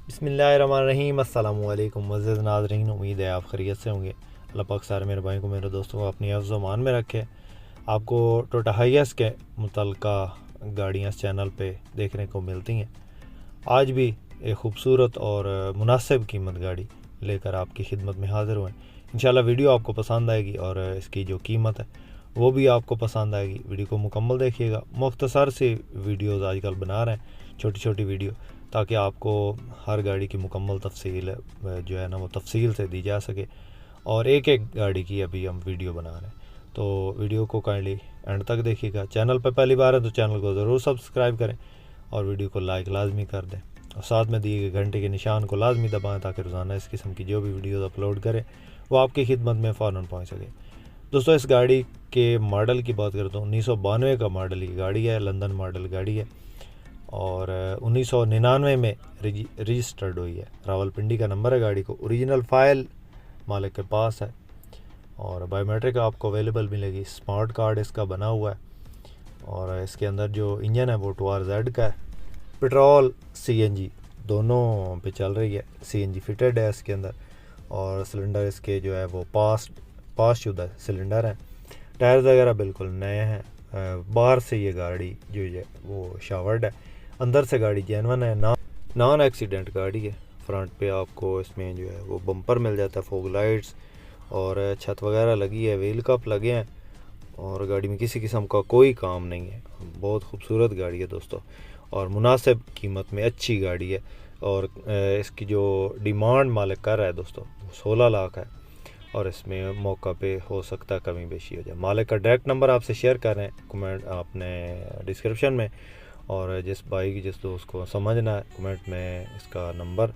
बिस्मिल्लाहिर्रहमानिर्रहीम। अस्सलामुअलैकुम मुअज़्ज़िज़ नाज़रीन, उम्मीद है आप खैरियत से होंगे। अल्लाह पाक सारे मेरे भाई को, मेरे दोस्तों को अपनी हिफ्ज़ व अमान में रखे। आपको टोयोटा हाइएस के मुतल्लिका गाड़ियाँ इस चैनल पे देखने को मिलती हैं। आज भी एक ख़ूबसूरत और मुनासिब कीमत गाड़ी लेकर आपकी खिदमत में हाज़िर हुए। इंशाल्लाह वीडियो आपको पसंद आएगी और इसकी जो कीमत है वो भी आपको पसंद आएगी। वीडियो को मुकम्मल देखिएगा। मुख्तसर सी वीडियोज़ आजकल बना रहे हैं, छोटी छोटी वीडियो, ताकि आपको हर गाड़ी की मुकम्मल तफसील जो है ना वो तफसील से दी जा सके। और एक एक गाड़ी की अभी हम वीडियो बना रहे हैं, तो वीडियो को काइंडली एंड तक देखिएगा। चैनल पर पहली बार है तो चैनल को ज़रूर सब्सक्राइब करें और वीडियो को लाइक लाजमी कर दें और साथ में दिए गए घंटे के निशान को लाजमी दबाएं ताकि रोज़ाना इस किस्म की जो भी वीडियोज़ अपलोड करें वो आपकी खिदमत में फ़ौरन पहुँच सके। दोस्तों, इस गाड़ी के मॉडल की बात करता हूँ। 1992 का मॉडल की गाड़ी है, लंदन मॉडल गाड़ी है और 1999 में रजिस्टर्ड हुई है। रावलपिंडी का नंबर है गाड़ी को। ओरिजिनल फ़ाइल मालिक के पास है और बायोमेट्रिक आपको अवेलेबल मिलेगी। स्मार्ट कार्ड इसका बना हुआ है और इसके अंदर जो इंजन है वो 2RZ का है। पेट्रोल CNG दोनों पे चल रही है। CNG फिटेड है इसके अंदर और सिलेंडर इसके जो है वो पास शुदा सिलेंडर है। टायर वगैरह बिल्कुल नए हैं। बाहर से ये गाड़ी जो है वो शावर्ड है, अंदर से गाड़ी जेनवन है। नॉन एक्सीडेंट गाड़ी है। फ्रंट पे आपको इसमें जो है वो बम्पर मिल जाता है, फॉग लाइट्स और छत वगैरह लगी है, व्हील कप लगे हैं और गाड़ी में किसी किस्म का कोई काम नहीं है। बहुत खूबसूरत गाड़ी है दोस्तों और मुनासिब कीमत में अच्छी गाड़ी है। और इसकी जो डिमांड मालिक कर रहा है दोस्तों वो 16 लाख है और इसमें मौका पे हो सकता है कमी बेशी हो जाए। मालिक का डायरेक्ट नंबर आपसे शेयर कर रहे हैं कमेंट आपने डिस्क्रिप्शन में, और जिस भाई की जिस दोस्त को समझना है कमेंट में इसका नंबर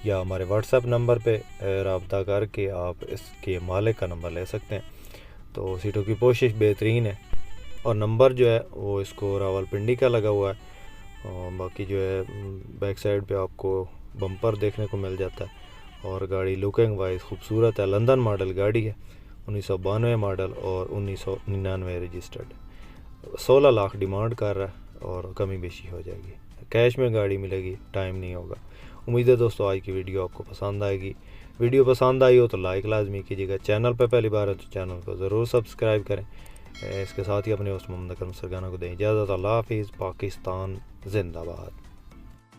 या हमारे व्हाट्सएप नंबर पे रब्ता करके आप इसके मालिक का नंबर ले सकते हैं। तो सीटों की पोशिश बेहतरीन है और नंबर जो है वो इसको रावलपिंडी का लगा हुआ है। और बाकी जो है बैक साइड पे आपको बम्पर देखने को मिल जाता है और गाड़ी लुकिंग वाइज खूबसूरत है। लंदन मॉडल गाड़ी है, 1992 मॉडल और 1999 रजिस्टर्ड। 16 लाख डिमांड कर रहा है और कमी बेशी हो जाएगी। कैश में गाड़ी मिलेगी, टाइम नहीं होगा। उम्मीद है दोस्तों आज की वीडियो आपको पसंद आएगी। वीडियो पसंद आई हो तो लाइक लाजमी कीजिएगा। चैनल पर पहली बार है तो चैनल को ज़रूर सब्सक्राइब करें। इसके साथ ही अपने उस मोहम्मद अकरम सरगाना को दें इजाज़त। अल्लाह हाफिज़। पाकिस्तान जिंदाबाद।